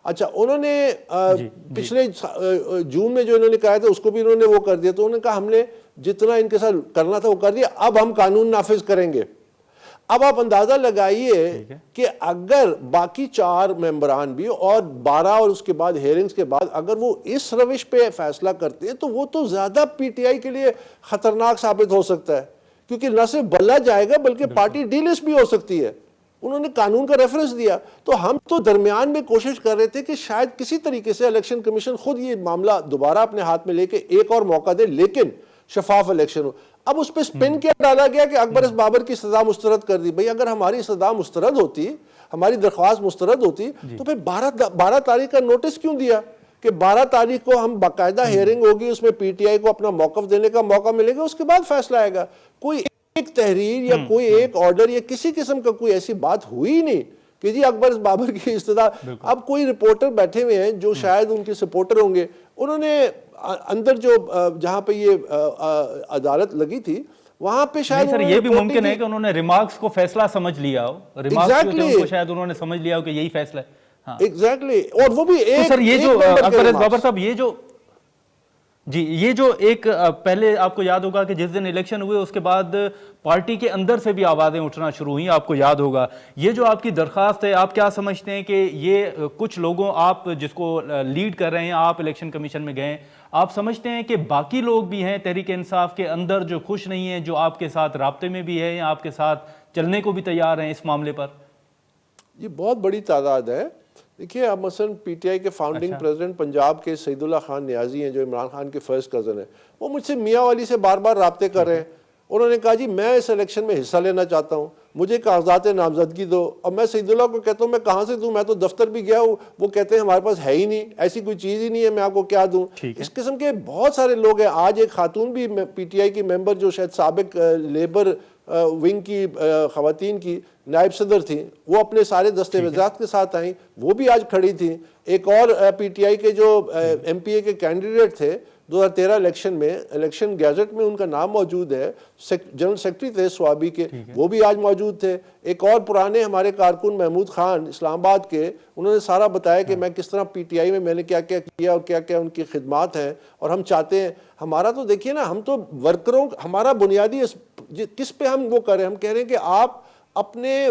اچھا انہوں نے پچھلے جون میں جو انہوں نے کہا تھا اس کو بھی انہوں نے وہ کر دیا، تو انہوں نے کہا ہم نے جتنا ان کے ساتھ کرنا تھا وہ کر دیا، اب ہم قانون نافذ کریں گے۔ اب آپ اندازہ لگائیے کہ اگر باقی 4 ممبران بھی اور 12 اور اس کے بعد ہیئرنگز کے بعد اگر وہ اس روش پہ فیصلہ کرتے ہیں تو وہ تو زیادہ پی ٹی آئی کے لیے خطرناک ثابت ہو سکتا ہے، کیونکہ نہ صرف بلہ جائے گا بلکہ پارٹی ڈی لسٹ بھی ہو سکتی ہے۔ انہوں نے قانون کا ریفرنس دیا، تو ہم تو درمیان میں کوشش کر رہے تھے کہ شاید کسی طریقے سے الیکشن کمیشن خود یہ معاملہ دوبارہ اپنے ہاتھ میں لے کے ایک اور موقع دے، لیکن شفاف الیکشن ہو۔ اب اس پہ سپن کیا ڈالا گیا کہ اکبر اس بابر کی سزا مسترد کر دی۔ بھئی اگر ہماری سزا مسترد ہوتی، ہماری درخواست مسترد ہوتی تو پھر 12 تاریخ کا نوٹس کیوں دیا کہ 12 تاریخ کو ہم باقاعدہ ہیئرنگ ہوگی، اس میں پی ٹی آئی کو اپنا موقف دینے کا موقع ملے گا، اس کے بعد فیصلہ آئے گا۔ کوئی ایک تحریر یا کوئی ایک آرڈر یا کسی قسم کا کوئی ایسی بات ہوئی نہیں کہ جی اکبر بابر کی استدعا۔ اب کوئی رپورٹر بیٹھے ہوئے ہیں جو شاید ان کے سپورٹر ہوں گے، انہوں نے اندر جو جہاں پہ یہ عدالت لگی تھی وہاں پہ شاید سر یہ بھی ممکن ہے کہ انہوں نے ریمارکس کو فیصلہ سمجھ لیا ہو، ریمارکس کو شاید انہوں نے سمجھ لیا ہو کہ یہی فیصلہ ہے۔ ایگزیکٹلی، اور وہ بھی ایک سر یہ جو اکبر بابر صاحب یہ جو ایک پہلے آپ کو یاد ہوگا کہ جس دن الیکشن ہوئے اس کے بعد پارٹی کے اندر سے بھی آوازیں اٹھنا شروع ہوئیں، آپ کو یاد ہوگا۔ یہ جو آپ کی درخواست ہے، آپ کیا سمجھتے ہیں کہ یہ کچھ لوگوں، آپ جس کو لیڈ کر رہے ہیں، آپ الیکشن کمیشن میں گئے، آپ سمجھتے ہیں کہ باقی لوگ بھی ہیں تحریک انصاف کے اندر جو خوش نہیں ہیں، جو آپ کے ساتھ رابطے میں بھی ہے یا آپ کے ساتھ چلنے کو بھی تیار ہیں اس معاملے پر؟ یہ بہت بڑی تعداد ہے۔ دیکھیے اب مثلا پی ٹی آئی کے فاؤنڈنگ پریزیڈنٹ پنجاب کے سعید اللہ خان نیازی ہیں جو عمران خان کے فرسٹ کزن ہیں، وہ مجھ سے میاں والی سے بار بار رابطے کر رہے ہیں۔ انہوں نے کہا جی میں اس الیکشن میں حصہ لینا چاہتا ہوں، مجھے کاغذات نامزدگی دو۔ اور میں سعید اللہ کو کہتا ہوں میں کہاں سے دوں، میں تو دفتر بھی گیا ہوں، وہ کہتے ہیں ہمارے پاس ہے ہی نہیں، ایسی کوئی چیز ہی نہیں ہے، میں آپ کو کیا دوں۔ اس قسم کے بہت سارے لوگ ہیں۔ آج ایک خاتون بھی پی ٹی آئی کی ممبر جو شاید سابق لیبر ونگ کی خواتین کی نائب صدر تھیں، وہ اپنے سارے دستاویزات کے ساتھ آئیں، وہ بھی آج کھڑی تھیں۔ ایک اور پی ٹی آئی کے جو ایم پی اے کے کینڈیڈیٹ تھے 2013 الیکشن میں، الیکشن گیزٹ میں ان کا نام موجود ہے، جنرل سیکرٹری تھے سوابی کے، وہ بھی آج موجود تھے۔ ایک اور پرانے ہمارے کارکن محمود خان اسلام آباد کے، انہوں نے سارا بتایا کہ میں کس طرح پی ٹی آئی میں نے کیا کیا کیا اور کیا کیا ان کی خدمات ہیں، اور ہم چاہتے ہیں ہمارا تو دیکھیے نا، ہم تو ورکروں، ہمارا بنیادی کس پہ ہم وہ کریں، ہم کہہ رہے ہیں کہ آپ اپنے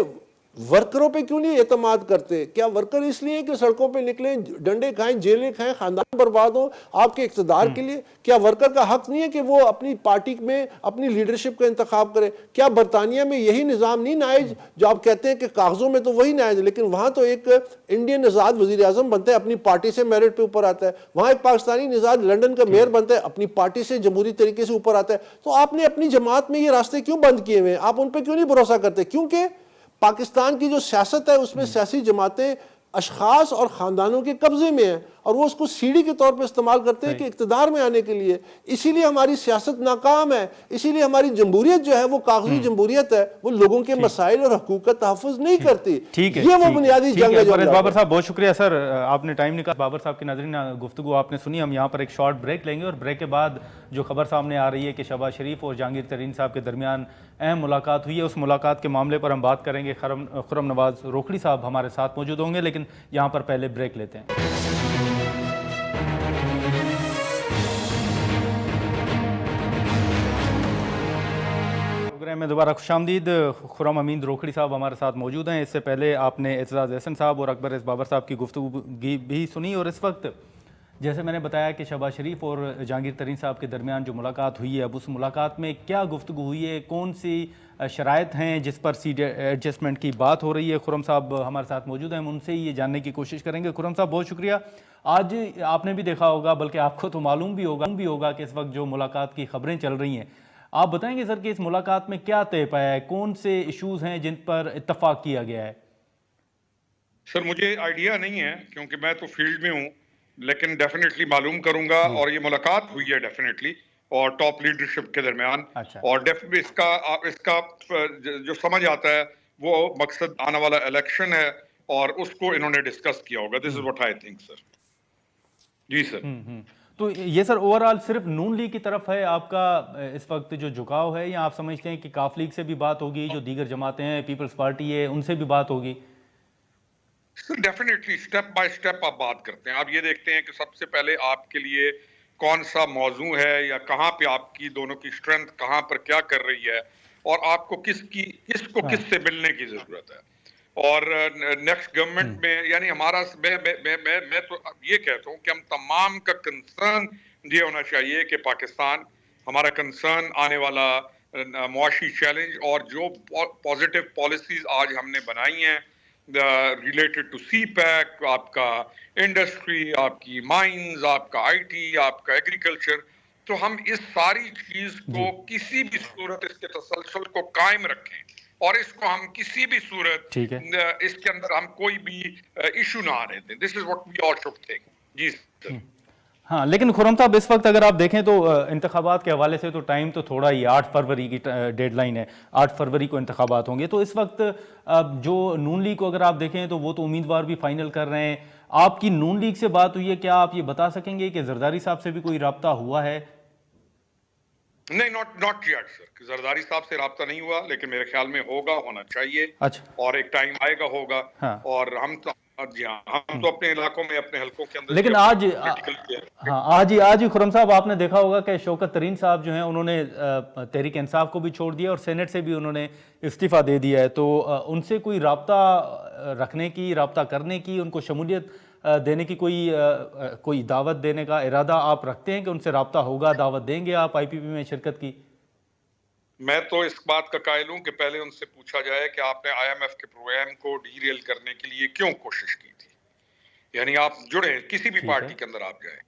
ورکروں پہ کیوں نہیں اعتماد کرتے؟ کیا ورکر اس لیے کہ سڑکوں پہ نکلیں، ڈنڈے کھائیں، جیلیں کھائیں، خاندان برباد ہو آپ کے اقتدار کے لیے؟ کیا ورکر کا حق نہیں ہے کہ وہ اپنی پارٹی میں اپنی لیڈرشپ کا انتخاب کرے؟ کیا برطانیہ میں یہی نظام نہیں نائج جو آپ کہتے ہیں کہ کاغذوں میں تو وہی نائج، لیکن وہاں تو ایک انڈین نژاد وزیر اعظم بنتا ہے، اپنی پارٹی سے میرٹ پہ اوپر آتا ہے، وہاں ایک پاکستانی نژاد لندن کا میئر بنتا ہے، اپنی پارٹی سے جمہوری طریقے سے اوپر آتا ہے۔ تو آپ نے اپنی جماعت میں یہ راستے کیوں بند کیے ہوئے ہیں؟ آپ ان پہ کیوں نہیں بھروسہ کرتے؟ کیونکہ پاکستان کی جو سیاست ہے اس میں سیاسی جماعتیں اشخاص اور خاندانوں کے قبضے میں ہیں، اور وہ اس کو سیڑھی کے طور پہ استعمال کرتے ہیں کہ اقتدار میں آنے کے لیے۔ اسی لیے ہماری سیاست ناکام ہے، اسی لیے ہماری جمہوریت جو ہے وہ کاغذی جمہوریت ہے، وہ لوگوں کے مسائل اور حقوق کا تحفظ نہیں کرتی۔ یہ وہ بنیادی جنگ ہے جو بابر صاحب بہت شکریہ سر، آپ نے ٹائم نکالا۔ بابر صاحب کی ناظرین گفتگو آپ نے سنی، ہم یہاں پر ایک شارٹ بریک لیں گے، اور بریک کے بعد جو خبر سامنے آ رہی ہے کہ شہباز شریف اور جہانگیر ترین صاحب کے درمیان اہم ملاقات ہوئی ہے، اس ملاقات کے معاملے پر ہم بات کریں گے۔ خرم نواز روکھڑی صاحب ہمارے ساتھ موجود ہوں گے، لیکن یہاں پر پہلے بریک لیتے ہیں۔ پروگرام میں دوبارہ خوش آمدید۔ خرم امین روکھڑی صاحب ہمارے ساتھ موجود ہیں۔ اس سے پہلے آپ نے اعتزاز احسن صاحب اور اکبر بابر صاحب کی گفتگو بھی سنی، اور اس وقت جیسے میں نے بتایا کہ شہباز شریف اور جہانگیر ترین صاحب کے درمیان جو ملاقات ہوئی ہے، اب اس ملاقات میں کیا گفتگو ہوئی ہے، کون سی شرائط ہیں جس پر سیٹ ایڈجسٹمنٹ کی بات ہو رہی ہے؟ خرم صاحب ہمارے ساتھ موجود ہیں، ہم ان سے یہ جاننے کی کوشش کریں گے۔ خرم صاحب بہت شکریہ۔ آج آپ نے بھی دیکھا ہوگا، بلکہ آپ کو تو معلوم بھی ہوگا کہ اس وقت جو ملاقات کی خبریں چل رہی ہیں، آپ بتائیں گے سر کہ اس ملاقات میں کیا طے پایا ہے، کون سے ایشوز ہیں جن پر اتفاق کیا گیا ہے؟ سر مجھے آئیڈیا نہیں ہے کیونکہ میں تو فیلڈ میں ہوں، لیکن ڈیفینیٹلی معلوم کروں گا، اور یہ ملاقات ہوئی ہے ڈیفینیٹلی اور ٹاپ لیڈرشپ کے درمیان، اچھا، اور اس کا جو سمجھ آتا ہے وہ مقصد آنے والا الیکشن ہے اور اس کو انہوں نے ڈسکس کیا ہوگا۔ دس از واٹ آئی تھنک سر۔ جی سر۔ تو یہ سر اوورآل صرف نون لیگ کی طرف ہے آپ کا اس وقت جو جھکاؤ ہے، یا آپ سمجھتے ہیں کہ کاف لیگ سے بھی بات ہوگی، جو دیگر جماعتیں ہیں، پیپلز پارٹی ہے، ان سے بھی بات ہوگی؟ سر ڈیفینیٹلی اسٹیپ بائی اسٹیپ آپ بات کرتے ہیں۔ آپ یہ دیکھتے ہیں کہ سب سے پہلے آپ کے لیے کون سا موضوع ہے، یا کہاں پہ آپ کی دونوں کی اسٹرینتھ کہاں پر کیا کر رہی ہے، اور آپ کو کس سے ملنے کی ضرورت ہے۔ اور نیکسٹ گورنمنٹ میں یعنی ہمارا میں تو یہ کہتا ہوں کہ ہم تمام کا کنسرن یہ ہونا چاہیے کہ پاکستان، ہمارا کنسرن آنے والا معاشی چیلنج اور جو پازیٹیو پالیسیز آج ہم نے بنائی ہیں ریلیٹڈ ٹو سی پیک، آپ کا انڈسٹری، آپ کی مائنز، آپ کا آئی ٹی، آپ کا ایگریکلچر، تو ہم اس ساری چیز کو کسی بھی صورت اس کے تسلسل کو قائم رکھیں، اور اس کو ہم کسی بھی صورت اس کے اندر ہم کوئی بھی ایشو نہ آنے دیں۔ This is what we all should think. جی سر۔ ہاں، لیکن خرم صاحب اس وقت اگر آپ دیکھیں تو انتخابات کے حوالے سے تو ٹائم تو تھوڑا ہی، 8 فروری کی ڈیڈ لائن ہے، 8 فروری کو انتخابات ہوں گے، تو اس وقت جو نون لیگ کو اگر آپ دیکھیں تو وہ تو امیدوار بھی فائنل کر رہے ہیں، آپ کی نون لیگ سے بات ہوئی ہے، کیا آپ یہ بتا سکیں گے کہ زرداری صاحب سے بھی کوئی رابطہ ہوا ہے؟ نہیں، ناٹ یٹ سر، زرداری صاحب سے رابطہ نہیں ہوا، لیکن میرے خیال میں ہونا چاہیے، اور ایک ٹائم آئے گا ہوگا، اور ہم تو اپنے علاقوں میں اپنے حلقوں کے اندر، لیکن آج ہی خرم صاحب آپ نے دیکھا ہوگا کہ شوکت ترین صاحب جو ہیں انہوں نے تحریک انصاف کو بھی چھوڑ دیا اور سینٹ سے بھی انہوں نے استعفیٰ دے دیا ہے، تو ان سے کوئی رابطہ رکھنے کی، رابطہ کرنے کی، ان کو شمولیت دینے کی کوئی دعوت دینے کا ارادہ آپ رکھتے ہیں کہ ان سے رابطہ ہوگا، دعوت دیں گے آپ آئی پی پی میں شرکت کی؟ میں تو اس بات کا قائل ہوں کہ پہلے ان سے پوچھا جائے کہ آپ نے آئی ایم ایف کے پروگرام کو ڈی ریل کرنے کے لیے کیوں کوشش کی تھی۔ یعنی آپ جڑے کسی بھی پارٹی کے اندر آپ جائیں،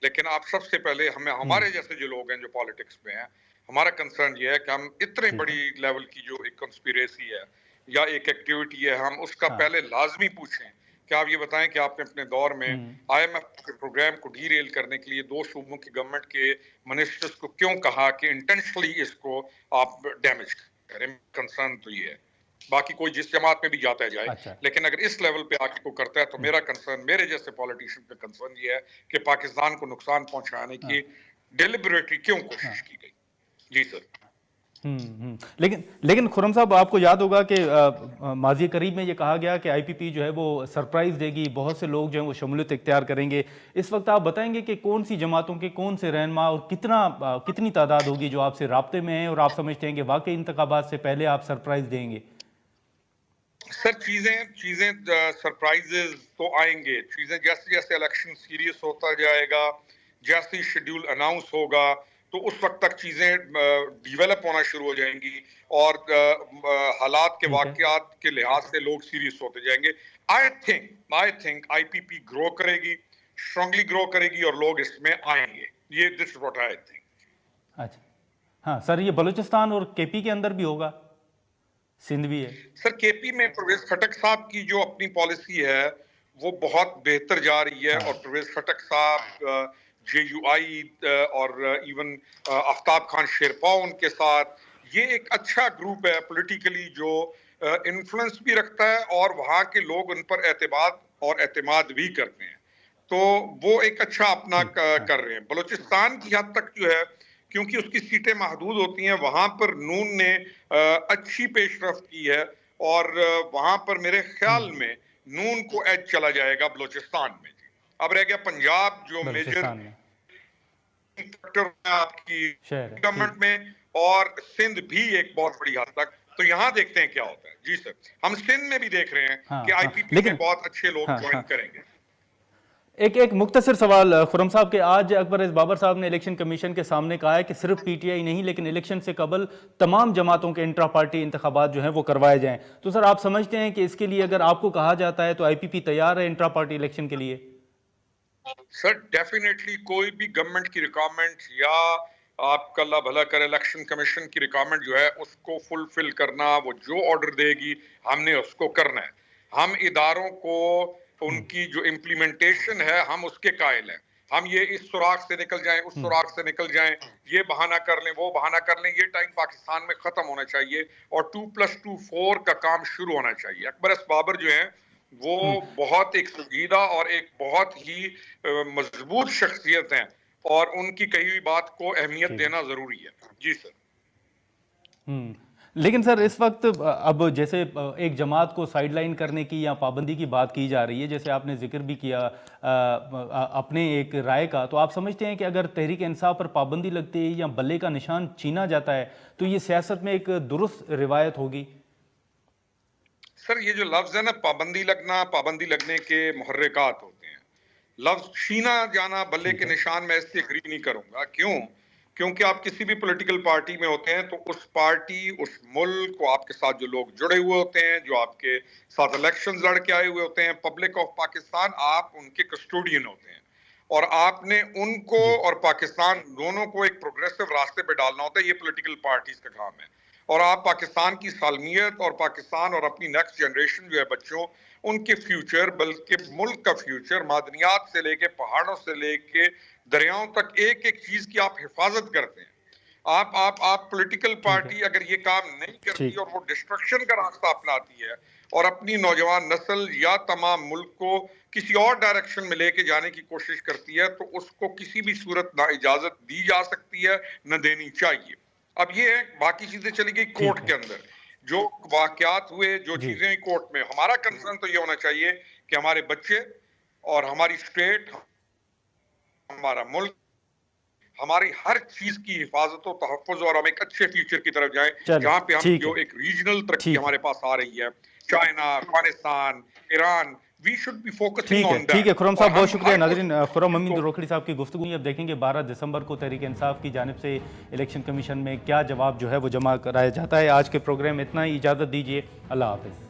لیکن آپ سب سے پہلے ہمارے جیسے جو لوگ ہیں جو پالیٹکس میں ہیں، ہمارا کنسرن یہ ہے کہ ہم اتنے بڑی لیول کی جو ایک کنسپیریسی ہے یا ایک ایکٹیویٹی ہے، ہم اس کا پہلے لازمی پوچھیں کہ آپ یہ بتائیں کہ آپ نے اپنے دور میں آئی ایم ایف کے پروگرام کو ڈی ریل کرنے کے لیے 2 صوبوں کی گورنمنٹ کے منسٹرز کو کیوں کہا کہ انٹینشنلی اس کو آپ ڈیمیج کریں۔ کنسرن تو یہ ہے، باقی کوئی جس جماعت میں بھی جاتا ہے جائے، لیکن اگر اس لیول پہ آگے کو کرتا ہے تو میرا کنسرن، میرے جیسے پولیٹیشین کا کنسرن یہ ہے کہ پاکستان کو نقصان پہنچانے کی ڈیلیبریٹلی کیوں کوشش کی گئی۔ جی سر۔ لیکن خرم صاحب آپ کو یاد ہوگا کہ ماضی قریب میں یہ کہا گیا کہ آئی پی پی جو ہے وہ سرپرائز دے گی، بہت سے لوگ جو ہیں وہ شمولیت اختیار کریں گے۔ اس وقت آپ بتائیں گے کہ کون سی جماعتوں کے کون سے رہنما اور کتنی تعداد ہوگی جو آپ سے رابطے میں ہیں اور آپ سمجھتے ہیں کہ واقعی انتخابات سے پہلے آپ سرپرائز دیں گے؟ سر چیزیں سرپرائزز تو آئیں گے، چیزیں جیسے جیسے الیکشن سیریس ہوتا جائے گا، جیسے شیڈیول اناؤنس ہوگا تو اس وقت تک چیزیں ڈیولپ ہونا شروع ہو جائیں گی، اور حالات کے واقعات کے لحاظ سے لوگ سیریس ہوتے جائیں گے۔ آئی تھنک آئی پی پی گرو کرے گی، اسٹرانگلی گرو کرے گی، اور لوگ اس میں آئیں گے۔ یہ دس واٹ آئی تھنک۔ اچھا، ہاں سر، یہ بلوچستان اور کے پی کے اندر بھی ہوگا، سندھ بھی ہے؟ سر کے پی میں پرویز خٹک صاحب کی جو اپنی پالیسی ہے وہ بہت بہتر جا رہی ہے، اور پرویز خٹک صاحب، جے یو آئی اور ایون آفتاب خان شیرپاؤ ان کے ساتھ، یہ ایک اچھا گروپ ہے پولیٹیکلی جو انفلوئنس بھی رکھتا ہے، اور وہاں کے لوگ ان پر اعتماد بھی کرتے ہیں، تو وہ ایک اچھا اپنا کر رہے ہیں۔ بلوچستان کی حد تک جو ہے، کیونکہ اس کی سیٹیں محدود ہوتی ہیں، وہاں پر نون نے اچھی پیش رفت کی ہے، اور وہاں پر میرے خیال میں نون کو ایج چلا جائے گا بلوچستان میں۔ اب رہ گیا پنجاب جو میجر فیکٹر آپ کی گورنمنٹ میں، اور سندھ بھی ایک بہت بڑی حد تک، تو یہاں دیکھتے ہیں کیا ہوتا ہے۔ جی سر، ہم سندھ میں بھی دیکھ رہے ہیں کہ آئی پی پی کے بہت اچھے لوگ جوائن کریں گے۔ ایک مختصر سوال خرم صاحب کے آج اکبر ایس بابر صاحب نے الیکشن کمیشن کے سامنے کہا ہے کہ صرف پی ٹی آئی نہیں لیکن الیکشن سے قبل تمام جماعتوں کے انٹرا پارٹی انتخابات جو ہیں وہ کروائے جائیں. تو سر آپ سمجھتے ہیں کہ اس کے لیے اگر آپ کو کہا جاتا ہے تو آئی پی پی تیار ہے انٹرا پارٹی الیکشن کے لیے؟ سر ڈیفینیٹلی کوئی بھی گورنمنٹ کی ریکوائرمنٹ یا آپ کا اللہ بھلا کرے الیکشن کمیشن کی ریکوائرمنٹ جو ہے اس کو فلفل کرنا، وہ جو آرڈر دے گی ہم نے اس کو کرنا ہے. ہم اداروں کو ان کی جو امپلیمنٹیشن ہے ہم اس کے قائل ہیں. ہم یہ اس سوراخ سے نکل جائیں اس سوراخ سے نکل جائیں، یہ بہانہ کر لیں وہ بہانہ کر لیں، یہ ٹائم پاکستان میں ختم ہونا چاہیے اور 2+2 4 کا کام شروع ہونا چاہیے. اکبر ایس بابر جو ہیں وہ بہت ایک سنجیدہ اور ایک بہت ہی مضبوط شخصیت ہیں اور ان کی کہی ہوئی بات کو اہمیت دینا ضروری ہے. جی سر. لیکن سر اس وقت اب جیسے ایک جماعت کو سائیڈ لائن کرنے کی یا پابندی کی بات کی جا رہی ہے، جیسے آپ نے ذکر بھی کیا اپنے ایک رائے کا، تو آپ سمجھتے ہیں کہ اگر تحریک انصاف پر پابندی لگتی ہے یا بلے کا نشان چھینا جاتا ہے تو یہ سیاست میں ایک درست روایت ہوگی؟ سر یہ جو لفظ ہے نا پابندی لگنا، پابندی لگنے کے محرکات ہوتے ہیں. لفظ چھینا جانا بلے کے نشان میں اس سے اگری نہیں کروں گا. کیوں؟ کیونکہ آپ کسی بھی پولیٹیکل پارٹی میں ہوتے ہیں تو اس پارٹی اس ملک کو آپ کے ساتھ جو لوگ جڑے ہوئے ہوتے ہیں، جو آپ کے ساتھ الیکشن لڑ کے آئے ہوئے ہوتے ہیں، پبلک آف پاکستان، آپ ان کے کسٹوڈین ہوتے ہیں اور آپ نے ان کو اور پاکستان دونوں کو ایک پروگریسو راستے پہ ڈالنا ہوتا ہے. یہ پولیٹیکل پارٹیز کا کام ہے اور آپ پاکستان کی سالمیت اور پاکستان اور اپنی نیکسٹ جنریشن جو ہے بچوں ان کے فیوچر، بلکہ ملک کا فیوچر، معدنیات سے لے کے پہاڑوں سے لے کے دریاؤں تک ایک ایک چیز کی آپ حفاظت کرتے ہیں. آپ پولیٹیکل پارٹی اگر یہ کام نہیں کرتی اور وہ ڈسٹرکشن کا راستہ اپناتی ہے اور اپنی نوجوان نسل یا تمام ملک کو کسی اور ڈائریکشن میں لے کے جانے کی کوشش کرتی ہے تو اس کو کسی بھی صورت نہ اجازت دی جا سکتی ہے نہ دینی چاہیے. اب یہ ہے باقی چیزیں چلی گئی کورٹ کے اندر، جو واقعات ہوئے جو چیزیں کورٹ میں. ہمارا کنسرن تو یہ ہونا چاہیے کہ ہمارے بچے اور ہماری اسٹیٹ، ہمارا ملک، ہماری ہر چیز کی حفاظت و تحفظ اور ہم ایک اچھے فیوچر کی طرف جائیں جہاں پہ ہم جو ایک ریجنل ترقی ہمارے پاس آ رہی ہے، China, Afghanistan, Iran, we should be focusing on that. ٹھیک ہے خرم صاحب، بہت شکریہ. ناظرین، خرم امین روکھڑی صاحب کی گفتگو. اب دیکھیں گے 12 دسمبر کو تحریک انصاف کی جانب سے الیکشن کمیشن میں کیا جواب جو ہے وہ جمع کرایا جاتا ہے. آج کے پروگرام میں اتنا ہی، اجازت دیجیے، اللہ حافظ.